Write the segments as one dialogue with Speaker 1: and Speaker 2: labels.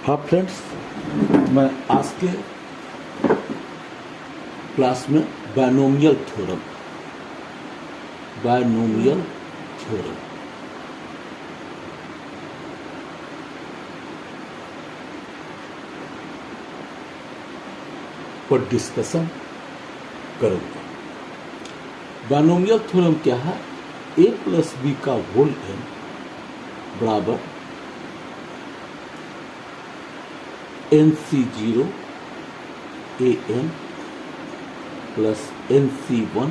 Speaker 1: हाँ फ्रेंड्स, मैं आज के क्लास में बायनोमियल थ्योरम पर डिस्कशन करूंगा। बायनोमियल थ्योरम क्या है? a प्लस बी का होल n बराबर NC0 an plus NC1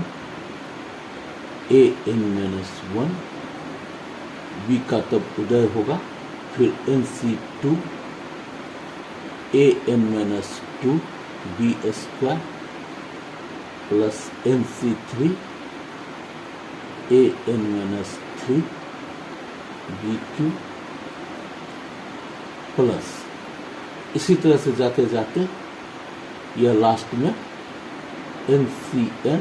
Speaker 1: an-1 b का तब उदय होगा, फिर NC2 an-2 b square plus NC3 an-3 b3 plus इसी तरह से जाते जाते यह लास्ट में NCn।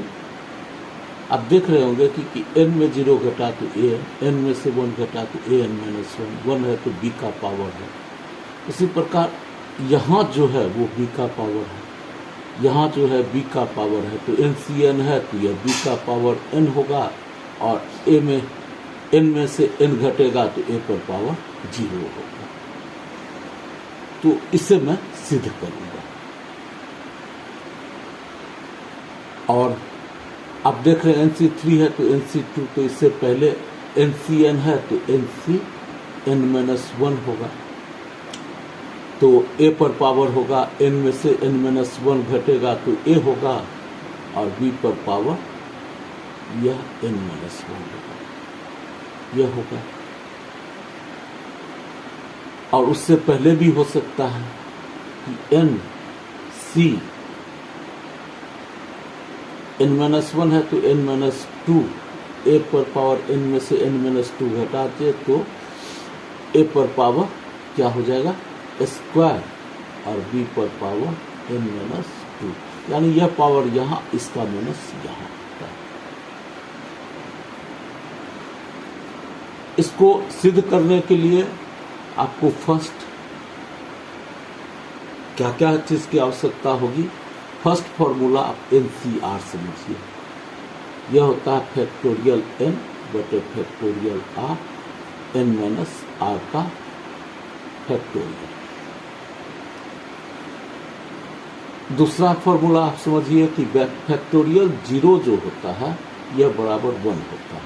Speaker 1: आप देख रहे होंगे कि n में 0 घटा तो n में से 1 घटा तो an-1 है तो b का पावर है। इसी प्रकार यहाँ जो है वो b का पावर है, यहाँ जो है b का पावर है, तो NCn है तो यह b का पावर n होगा, और n में से n घटेगा तो a पर पावर 0 होगा। तो इसे मैं सिद्ध करूंगा। और आप देख रहे हैं NC3 है तो NC2, तो इससे पहले NCn है तो NCn-1 होगा, तो a पर पावर होगा, n में से n-1 घटेगा तो a होगा, और b पर पावर यह n-1 होगा, यह होगा। और उससे पहले भी हो सकता है कि n-1 है तो n-2, a पर पावर n में से n-2 घटाते तो a पर पावर क्या हो जाएगा? स्क्वायर, और b पर पावर n-2, यानी यह पावर यहाँ, इसका माइनस यहाँ होता है। इसको सिद्ध करने के लिए आपको फर्स्ट क्या क्या चीज की आवश्यकता होगी? फर्स्ट फॉर्मूला आप NCR समझिए, यह होता है फैक्टोरियल n बटे factorial r, n minus r का फैक्टोरियल। दूसरा फॉर्मूला आप समझिए कि फैक्टोरियल 0 जो होता है यह बराबर 1 होता है।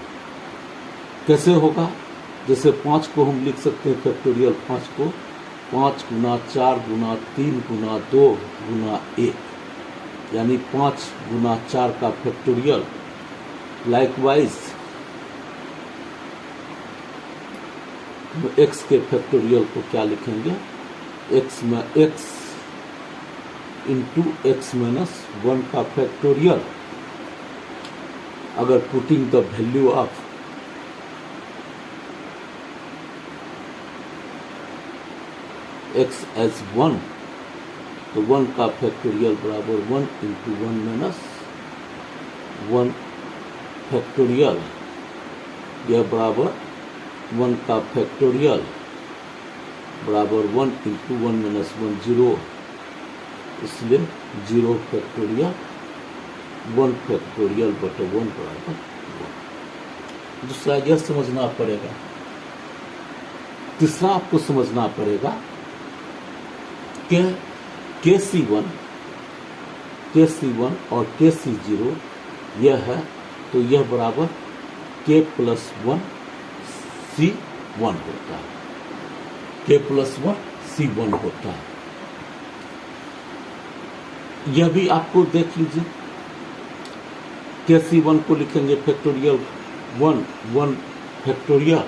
Speaker 1: कैसे होगा? जैसे 5 को हम लिख सकते हैं फैक्टोरियल 5 को 5 गुना 4 गुना 3 गुना 2 गुना 1, यानी 5 गुना 4 का फैक्टोरियल। लाइकवाइज x के फैक्टोरियल को क्या लिखेंगे? x में x इंटू x माइनस 1 का फैक्टोरियल। अगर putting the value of x as 1, तो 1 का फैक्टोरियल बराबर 1 इंटू 1 माइनस 1 फैक्टोरियल, यह बराबर 1 का फैक्टोरियल बराबर 1 इंटू 1 माइनस 1 0, इसलिए 0 फैक्टोरियल 1 फैक्टोरियल बटे 1 बराबर 1। दूसरा यह समझना पड़ेगा। तीसरा आपको समझना पड़ेगा कि KC1 और KC0 यह है, तो यह बराबर K प्लस 1 C1 होता है, K प्लस 1 C1 होता है। यह भी आपको देख लीजिए, KC1 को लिखेंगे फैक्टोरियल 1 फैक्टोरियल,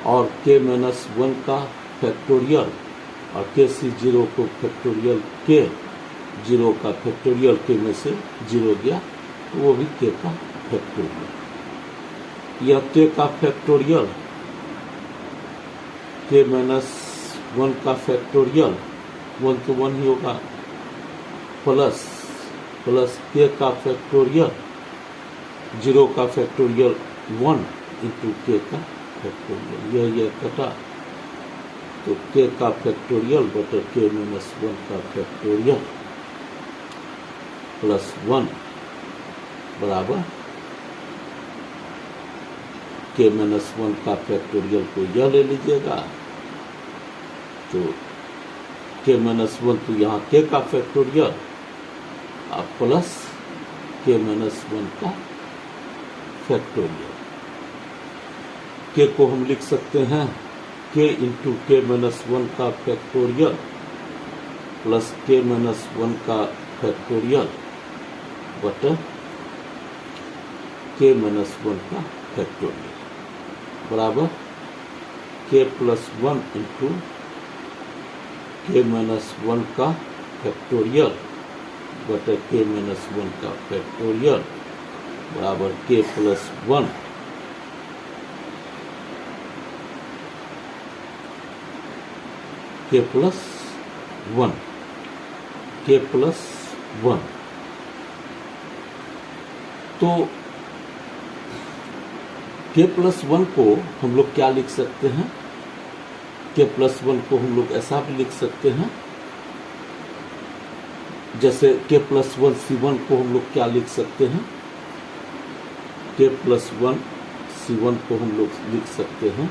Speaker 1: और K माइनस 1 का फैक्टोरियल, और KC0 को फैक्टोरियल K0 का फैक्टोरियल, K में से 0 गया तो वो भी K का फैक्टोरियल। यह K का फैक्टोरियल K माइनस 1 का फैक्टोरियल, 1 तो 1 ही होगा, प्लस K का फैक्टोरियल, 0 का फैक्टोरियल 1 इंटू K का फैक्टोरियल, यह कटा तो k का फैक्टोरियल बटे k माइनस 1 का फैक्टोरियल प्लस 1 बराबर k माइनस 1 का फैक्टोरियल को यह ले लीजिएगा, तो k माइनस 1 तो यहाँ k का फैक्टोरियल अब प्लस k माइनस 1 का फैक्टोरियल। k को हम लिख सकते हैं k इंटू k माइनस 1 का फैक्टोरियल प्लस k माइनस 1 का फैक्टोरियल बटे k माइनस 1 का फैक्टोरियल बराबर k plus 1 into k minus 1 का फैक्टोरियल बटे k माइनस 1 का फैक्टोरियल बराबर k plus 1 k plus 1 k plus 1। तो k प्लस 1 को हम लोग क्या लिख सकते हैं? k प्लस 1 को हम लोग ऐसा भी लिख सकते हैं, जैसे k प्लस 1 C1 को हम लोग क्या लिख सकते हैं? k प्लस 1 C1 को हम लोग लिख सकते हैं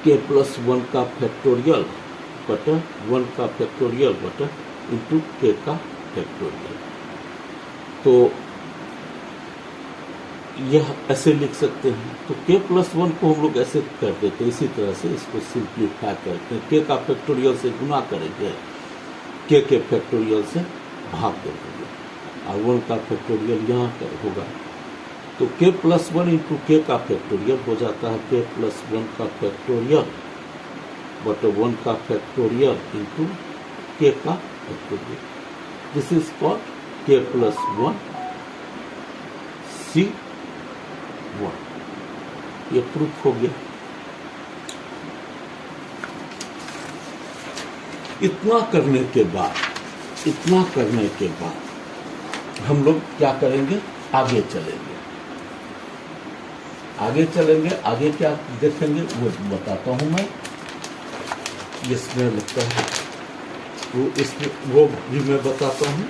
Speaker 1: k प्लस 1 का फैक्टोरियल बटा 1 का फैक्टोरियल बटा इंटू k का फैक्टोरियल। तो यह ऐसे लिख सकते हैं। तो k प्लस 1 को हम लोग ऐसे कर देते हैं, इसी तरह से इसको सिंप्लीफाई करते हैं। k का फैक्टोरियल से गुना करेंगे, k के फैक्टोरियल से भाग कर देंगे और 1 का फैक्टोरियल यहाँ पर होगा। तो k प्लस 1 इंटू k का फैक्टोरियल हो जाता है k प्लस 1 का फैक्टोरियल बटे 1 का फैक्टोरियल इंटू k का factorial. This is called k plus 1 C1। ये प्रूफ हो गया। इतना करने के बाद हम लोग क्या करेंगे? आगे चलेंगे। आगे क्या देखेंगे वो बताता हूं मैं। इसमें लगता है वो भी मैं बताता हूं।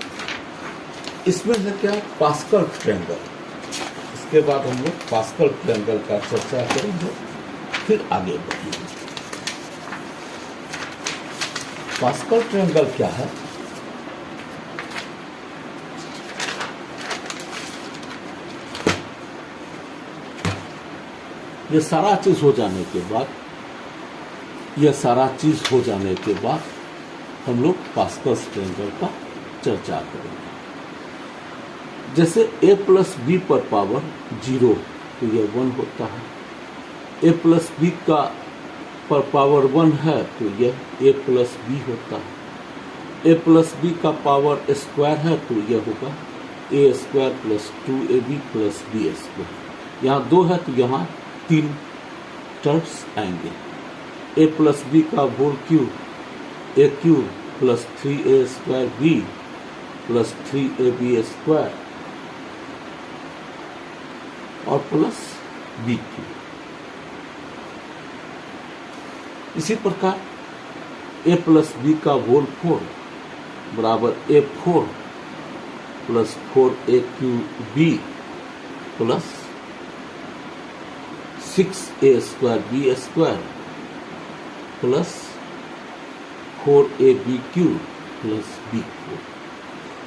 Speaker 1: इसमें है क्या? Pascal triangle. इसके बाद हम लोग पास्कल ट्रायंगल का चर्चा करेंगे, फिर आगे बढ़ेंगे। पास्कल ट्रायंगल क्या है? ये सारा चीज हो जाने के बाद हम लोग पास्कल ट्रायंगल का चर्चा करेंगे। जैसे a प्लस बी पर पावर 0 तो यह 1 होता है। a प्लस बी का पर पावर 1 है तो यह a प्लस बी होता है। a प्लस बी का पावर स्क्वायर है तो यह होगा a square plus 2ab plus b square. यहाँ 2 है तो यहाँ 3 टर्म्स आएंगे। a प्लस बी का whole cube a cube plus 3a square b plus 3ab square और प्लस b क्यूब। इसी प्रकार a प्लस बी का होल 4 बराबर a4 plus 4a cube b plus 6a square b square plus 4ab cube plus b cube.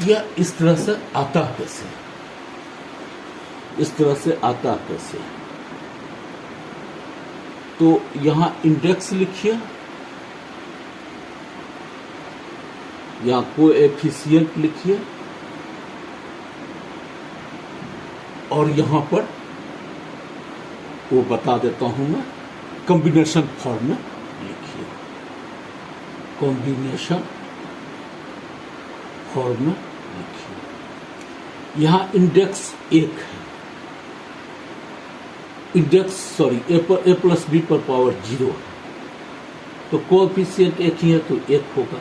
Speaker 1: यह इस तरह से आता कैसे? तो यहां इंडेक्स लिखिए, यहां कोएफिशिएंट लिखिए और यहां पर वो बता देता हूं मैं, कॉम्बिनेशन फॉर्म में लिखिए। यहां इंडेक्स 1 है, ए प्लस बी पर पावर 0 है, तो कोएफिशिएंट 1 ही है तो 1 होगा।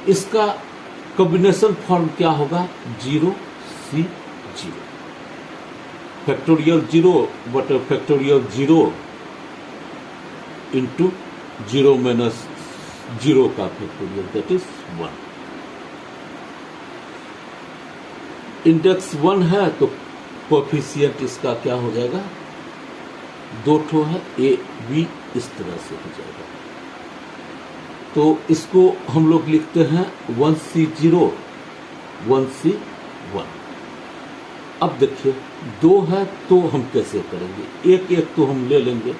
Speaker 1: इसका कॉम्बिनेशन फॉर्म क्या होगा? 0C0 फैक्टोरियल 0 बटे फैक्टोरियल 0 इंटू 0 माइनस 0 का फैक्टोरियल दैट इज 1। इंडेक्स 1 है तो कोफिशिएंट इसका क्या हो जाएगा, 2 ठो है, ए बी इस तरह से हो जाएगा। तो इसको हम लोग लिखते हैं 1C0 1C1। अब देखिए 2 है तो हम कैसे करेंगे, एक एक तो हम ले लेंगे,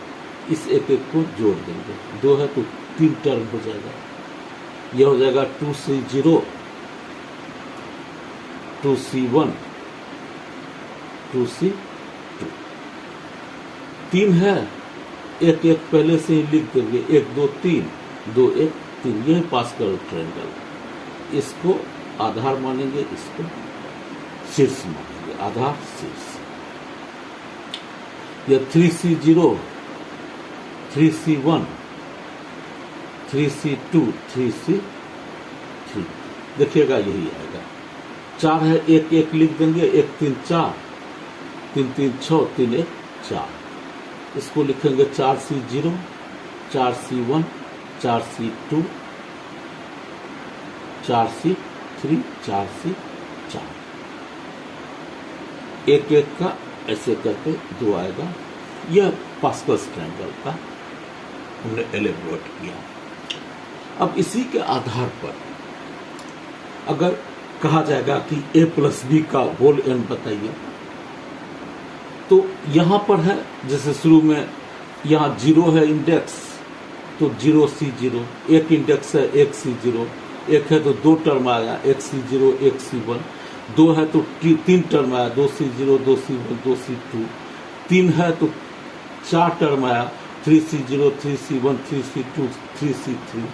Speaker 1: इस एक एक को जोड़ देंगे। 2 है तो 3 टर्म हो जाएगा, यह हो जाएगा 2C0 2C1 2C2। 3 है, एक एक पहले से ही लिख देंगे, 1 2 3 2 1 3, यह पास्कल ट्रायंगल। इसको आधार मानेंगे, इसको शीर्ष मानेंगे, आधार शीर्ष। यह 3C0 3C1 3C2 3C3, देखिएगा यही आएगा। 4 है, एक एक लिख देंगे, 1 3 4 3 3 6 3 1 4। इसको लिखेंगे 4C0 4C1 4C2 4C3 4C4। एक एक का ऐसे करके 2 आएगा। यह पास्कल ट्रायंगल का हमने एलेबोरेट किया। अब इसी के आधार पर अगर कहा जाएगा कि a प्लस बी का होल n बताइए, तो यहां पर है, जैसे शुरू में यहां 0 है इंडेक्स, तो 0C0, एक इंडेक्स है 1C0, एक है तो 2 टर्म आया 1C0 1C1, 2 है तो 3 टर्म आया 2C0 2C1 2C2, 3 है तो 4 टर्म आया 3C0 3C1 3C2 3C3,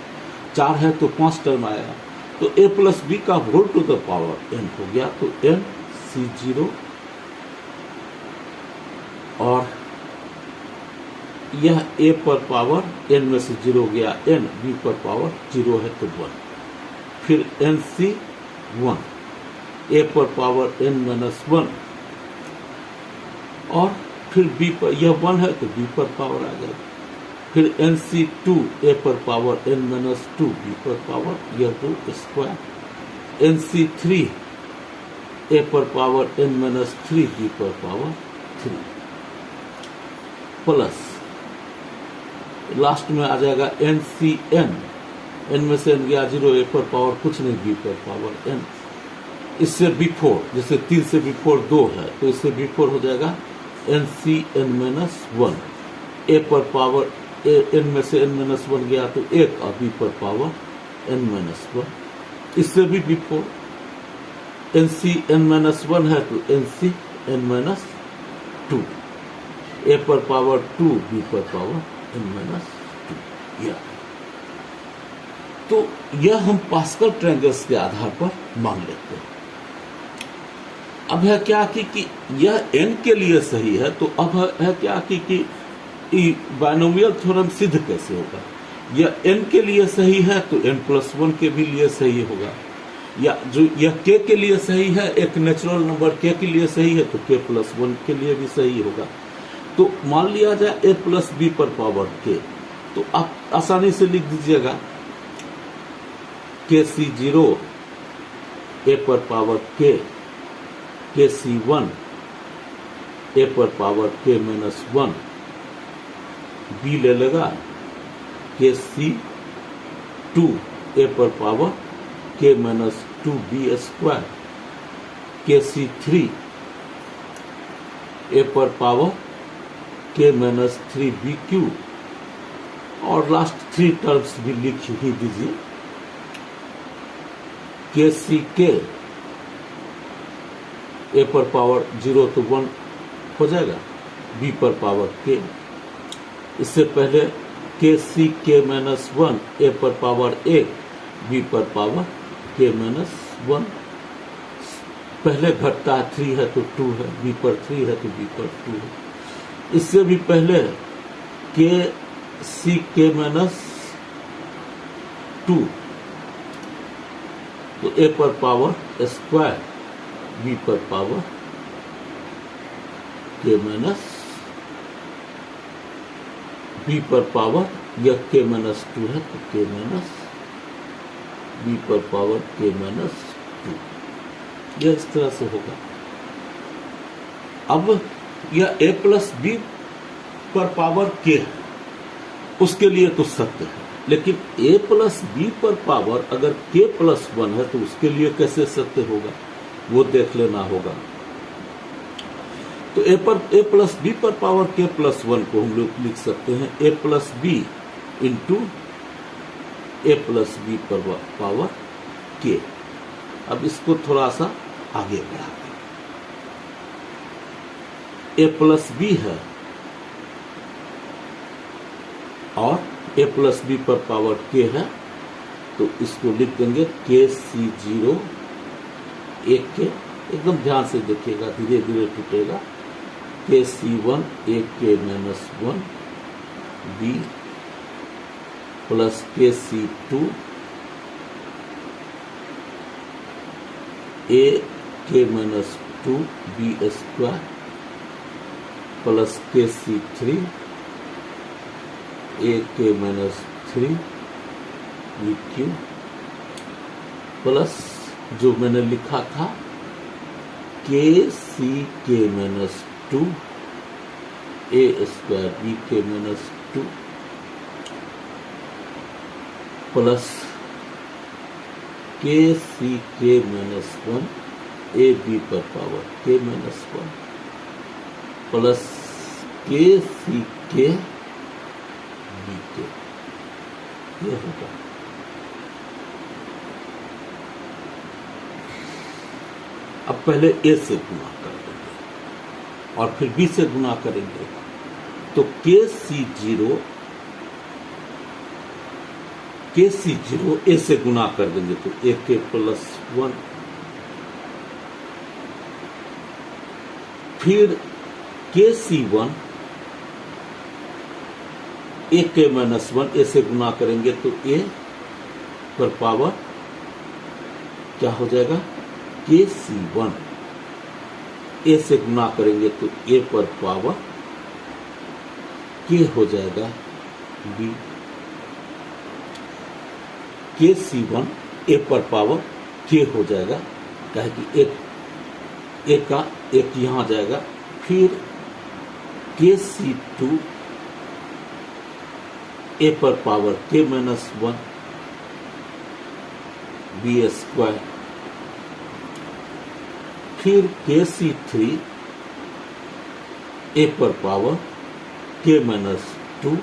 Speaker 1: 4 है तो 5 टर्म आया, तो a प्लस बी का whole to the power n हो गया। तो nC0 और यह a पर पावर n में से 0 गया n, b पर पावर 0 है तो 1, फिर nC1 a पर पावर n माइनस 1, और फिर b पर, यह 1 है तो b पर पावर आ जाएगा, फिर nC2 a पर पावर n माइनस 2 b पर पावर, यह 2 स्क्वायर, nC3 a पर पावर n माइनस 3 b पर पावर 3, प्लस लास्ट में आ जाएगा nCn, n में से n गया 0, a पर पावर कुछ नहीं, b पर पावर n। इससे बिफोर, जैसे 3 से बिफोर 2 है तो इससे बिफोर हो जाएगा nCn माइनस 1, a पर पावर n में से n माइनस 1 गया तो 1, और b पर पावर n माइनस 1। इससे भी बिफोर nCn माइनस 1 है तो nCn माइनस 2, a पर पावर 2 b पर पावर n माइनस 2। यह तो यह हम पास्कल ट्रायंगल्स के आधार पर मान लेते हैं। अब है क्या कि यह n के लिए सही है, तो अब है क्या कि बायनोमियल थ्योरम सिद्ध कैसे होगा। यह n के लिए सही है तो n प्लस 1 के भी लिए सही होगा, या जो यह k के लिए सही है, एक नेचुरल नंबर k के लिए सही है तो k प्लस 1 के लिए भी सही होगा। तो मान लिया जाए a प्लस बी पर पावर k, तो आप आसानी से लिख दीजिएगा kC0 a पर पावर k, kC1 a पर पावर k माइनस 1, b ले लेगा kC2 a पर power k minus 2b square, kC3 a पर power k minus 3b Q, और लास्ट 3 टर्म्स भी लिख ही दीजिए, kck a पर पावर 0 तो 1 हो जाएगा, b पर पावर k, इससे पहले kck माइनस 1 a पर पावर 1 b पर पावर k माइनस 1, पहले घटता है 3 है तो 2 है, b पर 3 है तो b पर 2 है। इससे भी पहले kck माइनस 2 तो a पर पावर स्क्वायर b पर पावर k माइनस b पर पावर यह k माइनस 2 है तो k माइनस b पर पावर k माइनस 2, यह इस तरह से होगा। अब यह a प्लस बी पर पावर k है, उसके लिए तो सत्य है, लेकिन a प्लस बी पर पावर अगर k प्लस 1 है तो उसके लिए कैसे सत्य होगा, वो देख लेना होगा। तो a प्लस बी पर पावर k प्लस 1 को हम लोग लिख सकते हैं a plus b into a plus b पर पावर k। अब इसको थोड़ा सा आगे बढ़ाते हैं। a प्लस बी है और a प्लस बी पर पावर k है, तो इसको लिख देंगे KC0 एक के, एकदम ध्यान से देखिएगा, धीरे धीरे टूटेगा। KC1 एक के minus 1 b plus KC2 a के minus 2 b square plus KC3 a के माइनस 3 बी क्यू प्लस जो मैंने लिखा था KC के minus 2 a square b k minus 2 plus KC के माइनस 1 a b पर power k minus 1 plus KC के बी के, यह होगा। अब पहले a से गुणा कर देंगे और फिर b से गुणा करेंगे, तो KC0 a से गुणा कर देंगे तो a के प्लस 1, फिर KC1 a के माइनस 1 a से गुणा करेंगे तो a पर पावर क्या हो जाएगा, KC1 a से गुणा करेंगे तो a पर पावर k हो जाएगा b। KC1 a पर पावर k हो जाएगा, क्या है कि एक का एक यहां जाएगा, फिर KC2 a पर power k minus 1 b square, फिर KC3 a पर पावर k माइनस 2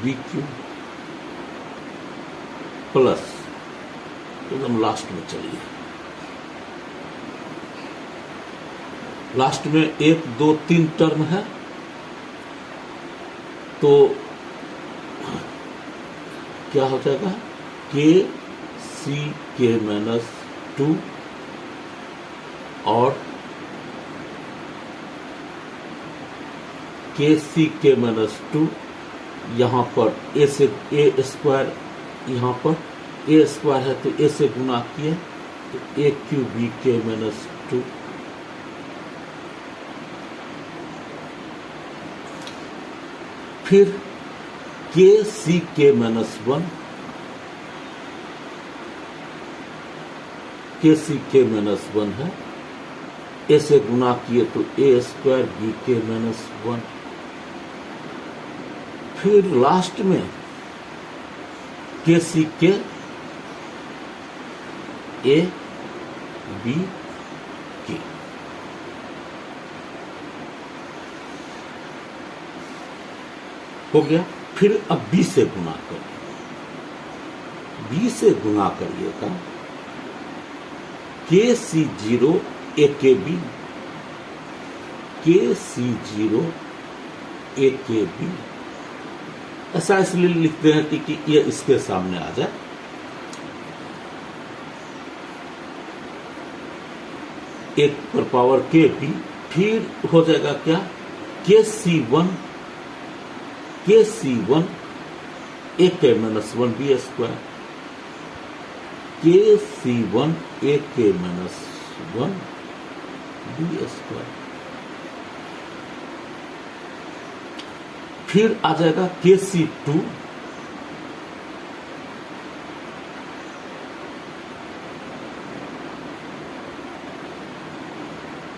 Speaker 1: बी क्यू प्लस, एकदम लास्ट में चलिए, लास्ट में 1 2 3 टर्म है, तो क्या हो जाएगा KC के माइनस 2 और KC के माइनस 2, यहाँ पर a से a स्क्वायर, यहाँ पर a स्क्वायर है तो a से गुणा किए तो a Q B k minus 2, फिर KC के माइनस 1, KC के माइनस 1 है, a से गुणा किए तो a square b k minus 1, फिर लास्ट में KC के a b के, हो गया। फिर अब b से गुणा करिए, b से गुणा करिएगा KC0 a के b, KC0 a के b, ऐसा इसलिए लिखते हैं कि ये इसके सामने आ जाए। एक पर पावर के बी, फिर हो जाएगा क्या KC1 a के minus 1 b square, KC1 a के माइनस 1 बी स्क्वायर, फिर आ जाएगा KC2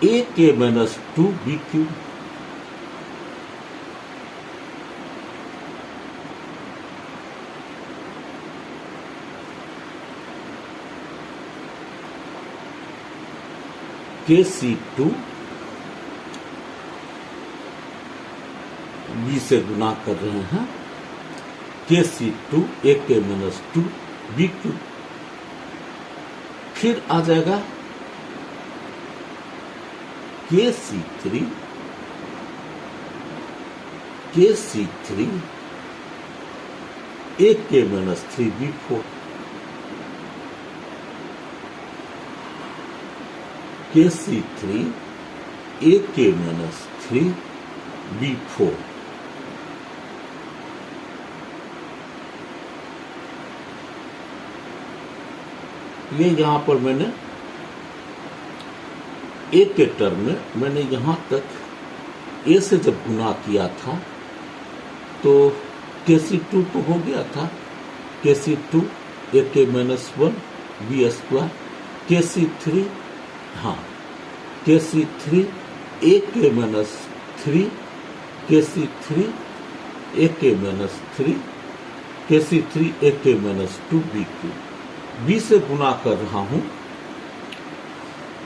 Speaker 1: AK-2BQ, KC2 B से गुना कर रहे हैं, KC2 AK-2BQ। फिर आ जाएगा KC3 AK-3B4, KC3 AK-3B4। ये यहां पर मैंने एक के टर्म में मैंने यहां तक ए से जब गुना किया था तो KC2 तो हो गया था, KC2 AK-1B², KC3 हाँ KC3 AK-3, KC3 AK-3, KC3 AK-2BQ। B से गुना कर रहा हूं,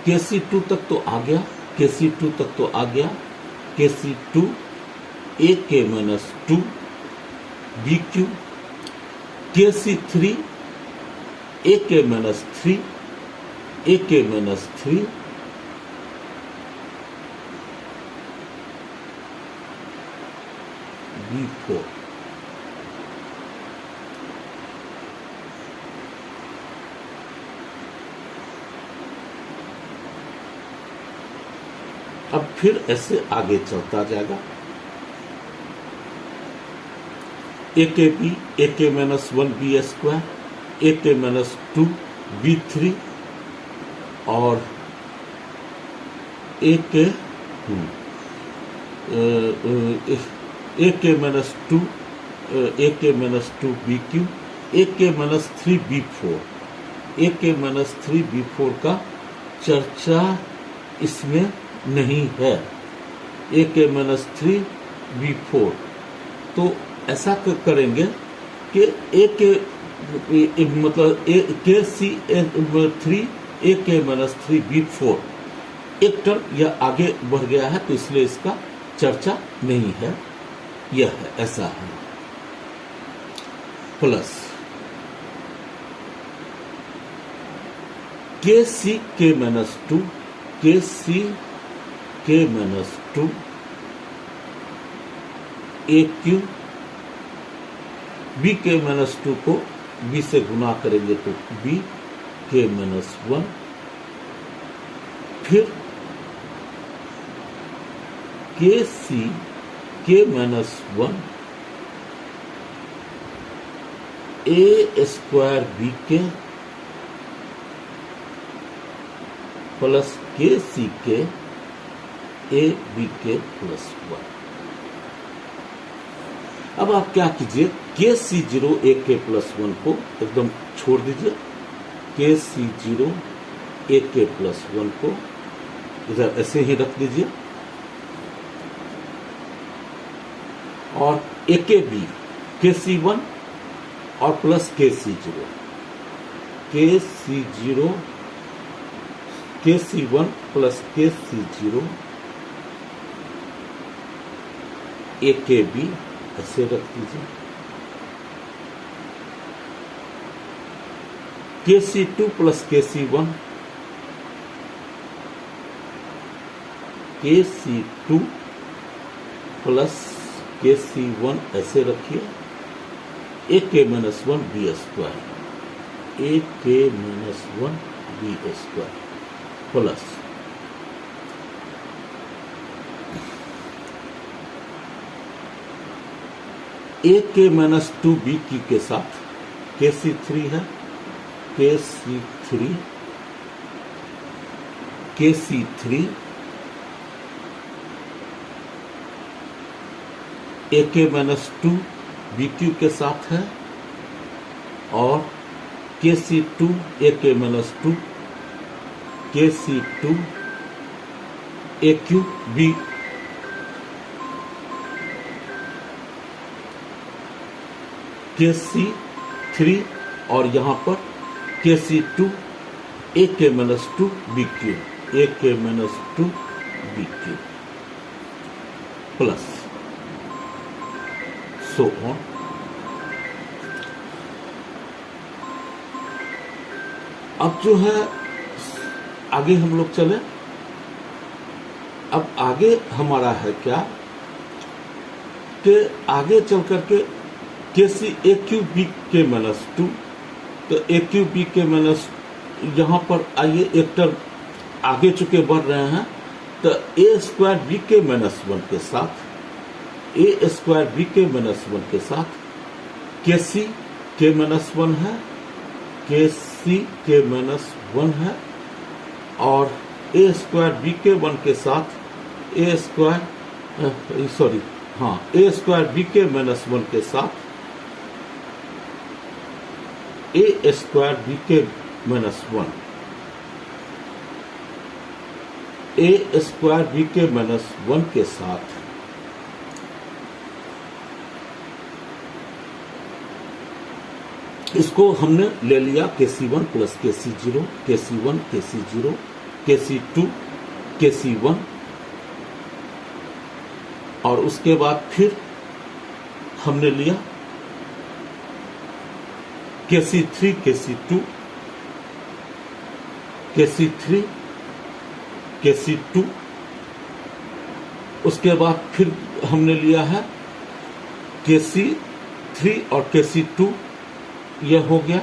Speaker 1: KC2 तक तो आ गया, KC2 तक तो आ गया, KC2 AK-2BQ, KC3 AK-3 AK-3 B4। अब फिर ऐसे आगे चलता जाएगा, AKB AK-1B², AK-2B3 और AK-2 AK-2BQ, AK-3B4। AK-3B4 का चर्चा इसमें नहीं है, AK-3B4। तो ऐसा करेंगे कि मतलब KC3 AK-3B4 एक टर्म यह आगे बढ़ गया है, तो इसलिए इसका चर्चा नहीं है, यह है ऐसा है। Plus KC-2 KC-2 AQ, B-2 को B से गुना करेंगे तो B-1, फिर KC-1 A²BK प्लस KCK-ABK+1। अब आप क्या कीजिए, KC0 AK+1 को एकदम छोड़ दीजिए, KC0 AK+1 को इधर ऐसे ही रख दीजिए, और AKB KC1 और plus KC0 KC1 plus KC0 AKB ऐसे रख दीजिए, KC2 plus KC1 KC2 plus KC1 ऐसे रखिए, AK-1B² AK-1B² प्लस AK-2BQ के साथ KC3 है, KC3 ए के माइनस टू बी क्यू के साथ है और के सी टू ए के माइनस टू के सी टू ए क्यू बी के सी थ्री और यहां पर के सी टू ए के minus two B Q A के minus two B Q plus so on. अब जो है आगे हम लोग चले। अब आगे हमारा है क्या कि आगे चल करके सी ए Q B k minus to, तो ए क्यू बी के माइनस यहां पर आइए एक टर्म आगे चुके बढ़ रहे हैं, तो ए square b k minus one के साथ ए square b k minus one के साथ के सी के माइनस वन है, के सी के माइनस वन है और ए स्क्वायर बी के वन के साथ ए स्क्वायर सॉरी हाँ ए square b k minus one के साथ ए square b k minus one, a square b k minus one के साथ इसको हमने ले लिया के सी वन प्लस के सी जीरो, के सी वन के सी जीरो, के सी टू के सी वन और उसके बाद फिर हमने लिया के C three k C two के C three k C to, उसके बाद फिर हमने लिया है के सी थ्री और के सी टू, यह हो गया।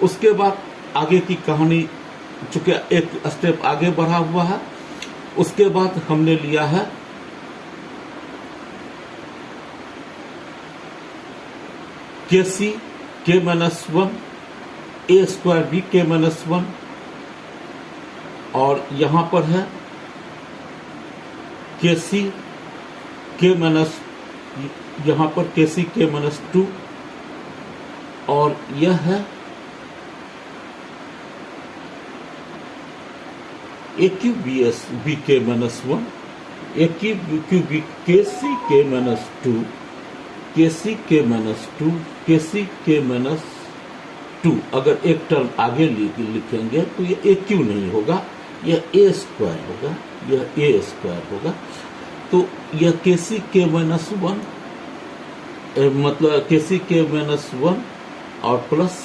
Speaker 1: उसके बाद आगे की कहानी चूंकि एक स्टेप आगे बढ़ा हुआ है, उसके बाद हमने लिया है के C k minus one a square b k minus one और यहां पर है के सी के माइनस यहां पर के सी के माइनस टू और यह है ए Q B S B k minus one, ए क्यू बी के सी के माइनस टू, के सी के माइनस टू, के सी के माइनस टू। अगर एक टर्म आगे लिखेंगे तो ये ए क्यू नहीं होगा, यह ए स्क्वायर होगा, यह ए स्क्वायर होगा। तो यह के सी के माइनस वन मतलब के सी के माइनस वन और plus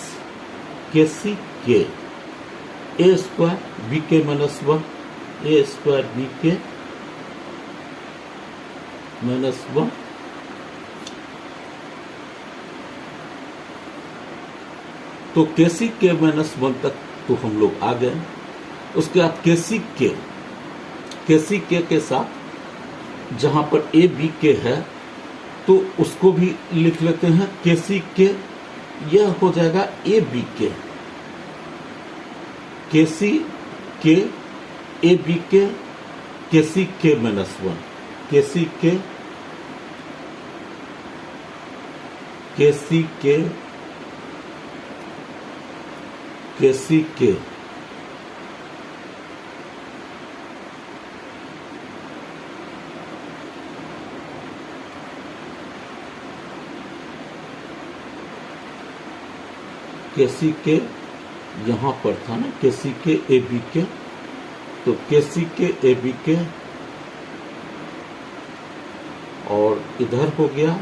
Speaker 1: k C k A square b k minus one, a square b k minus one तो के सी के माइनस वन तक तो हम लोग आ गए। उसके बाद के सी के साथ जहां पर ए बी के है तो उसको भी लिख लेते हैं के सी के, यह हो जाएगा ए बी के सी के ए बी के C k minus one, k C के सी के सी के के सी के यहां पर था ना के सी के ए बी के, तो के सी के ए बी के और इधर हो गया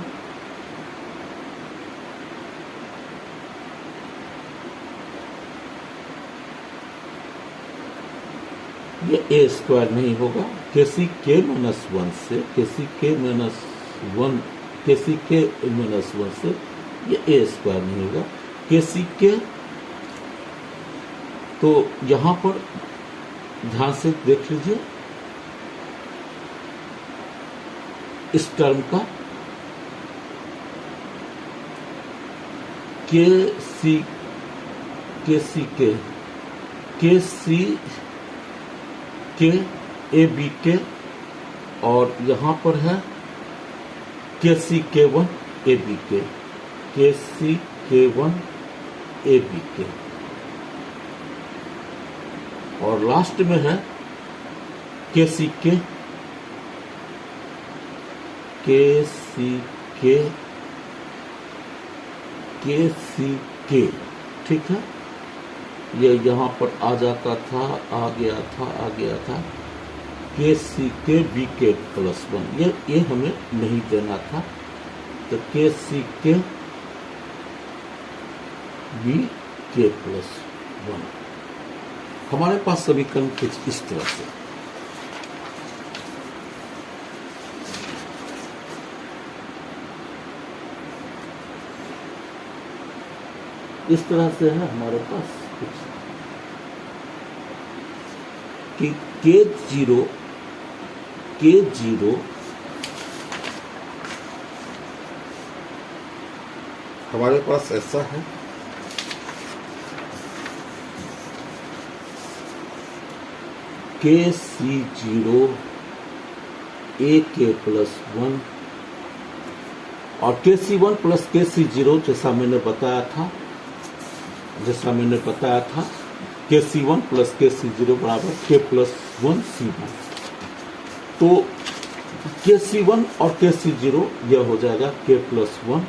Speaker 1: ये ए स्क्वायर नहीं होगा, के सी के माइनस वन से के C k minus one, k C k minus one से ये ए स्क्वायर नहीं होगा, के सी के। तो यहां पर ध्यान से देख लीजिए इस टर्म का के सी के ए बी के और यहां पर है के सी के वन ए बी के सी के वन ए बी के, और लास्ट में है के सी के ठीक है। ये यहाँ पर आ जाता था, आ गया था के सी के बी के प्लस वन, ये हमें नहीं देना था, तो के सी के बी के प्लस वन हमारे पास समीकरण कुछ इस तरह से। इस तरह से है हमारे पास कुछ कि के जीरो हमारे पास ऐसा है, के सी zero a k plus one, और के सी वन प्लस के सी जीरो जैसा मैंने बताया था, के सी वन प्लस के सी जीरो बराबर के प्लस वन सी वन। तो के सी वन और के सी जीरो यह हो जाएगा के plus one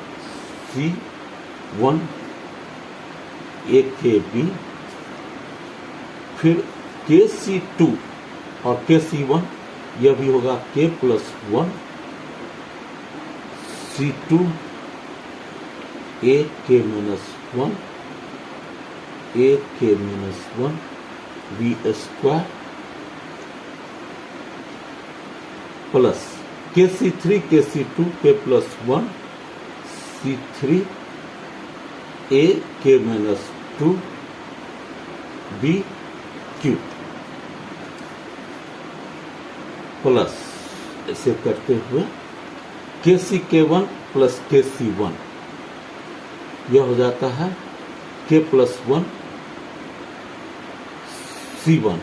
Speaker 1: C one a k B, फिर के सी टू और के सी वन यह भी होगा k plus one C two ए के माइनस वन ए के minus one b square plus k C three k C two k plus one C three a के minus two B Q plus ऐसे करते हुए के सी के one plus k सी one यह हो जाता है k plus one C one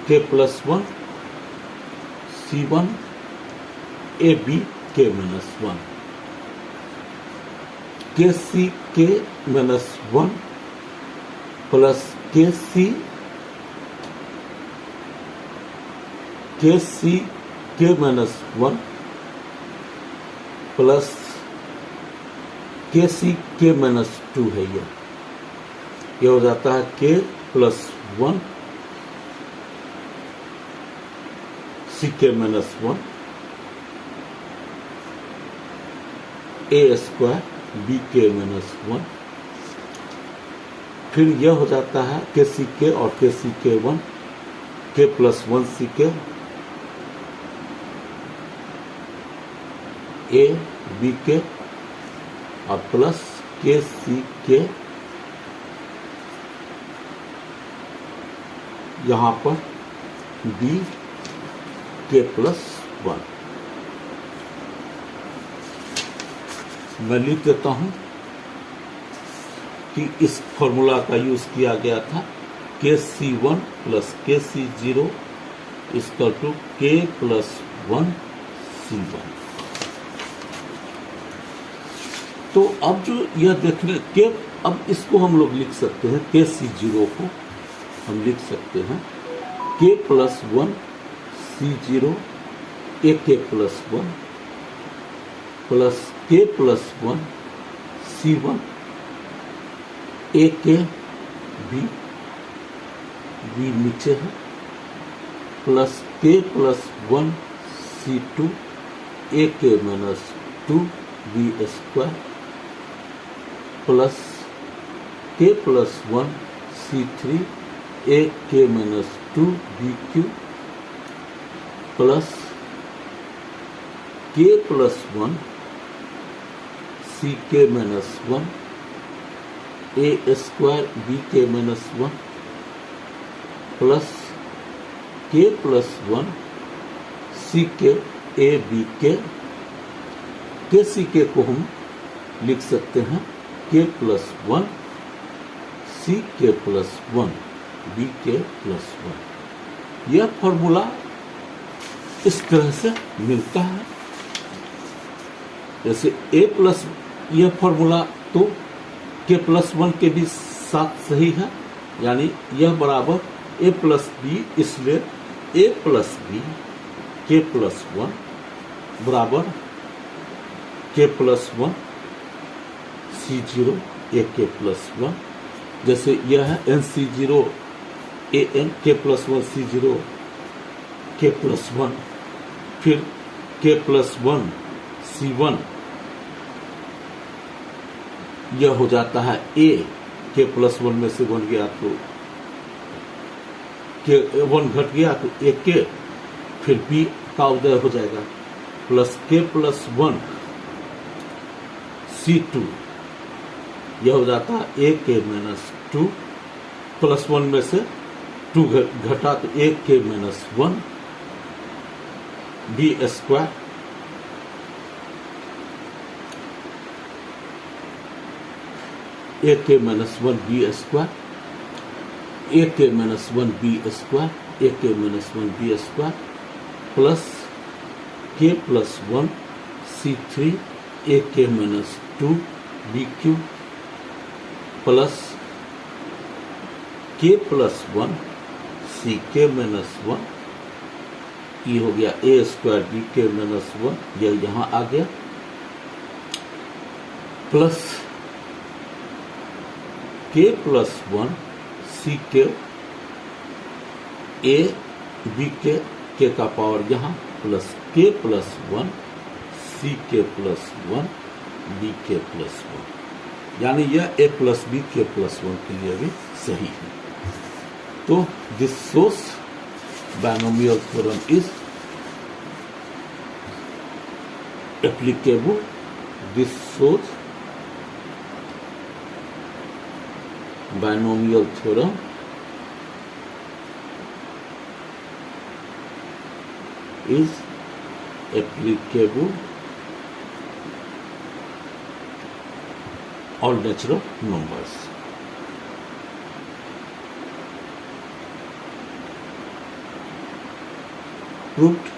Speaker 1: k plus one C one a b k minus one, k C k minus one plus k C k minus one plus k C k minus to है, यह हो जाता है k plus one C k minus one a square b k minus one, फिर यह हो जाता है के सी के और के सी के one k plus one C k a b के और प्लस के सी के यहाँ पर बी के प्लस वन। मैं लिख देता हूं कि इस फॉर्मूला का यूज किया गया था, के सी one plus k C zero equal to k plus one C one. तो अब जो यह देखने के, अब इसको हम लोग लिख सकते हैं, के सी जीरो को हम लिख सकते हैं k plus one C zero a k plus one plus k plus one C one a k b नीचे है plus k plus one C two ए के minus two b square plus k plus one C three a के minus two B Q plus k plus one C k minus one a square b k minus one plus k plus one C k a b के C के को हम लिख सकते हैं k plus one C के plus one B के plus one. यह फॉर्मूला इस तरह से मिलता है। जैसे a प्लस यह फॉर्मूला तो k प्लस 1 के भी साथ सही है, यानी यह बराबर a प्लस बी, इसलिए a plus b k plus 1 बराबर k plus 1 C0 a k plus 1। जैसे यह है n C0 a n k plus 1 C0 k plus 1, फिर k प्लस 1 C1, यह हो जाता है a, k प्लस 1 में से 1 गया तो k 1 घट गया तो a k, फिर b का उदय हो जाएगा प्लस k प्लस 1 C2, यह हो जाता है a k माइनस 2, प्लस 1 में से 2 घटा तो a k minus 1 b square, a k minus 1 b square, a k minus 1 b square, a k minus 1 b square plus k plus 1 C3 a k माइनस 2 b cube plus k plus 1 c k minus 1, ये हो गया a square b k minus 1, यह यहाँ आ गया plus k plus 1 c k a b k का power यहाँ plus k plus 1 c k plus 1 b k plus 1, यानी यह a plus b k plus 1 के लिए भी सही है। तो this shows binomial theorem is applicable, this shows binomial theorem is applicable all natural numbers. Proved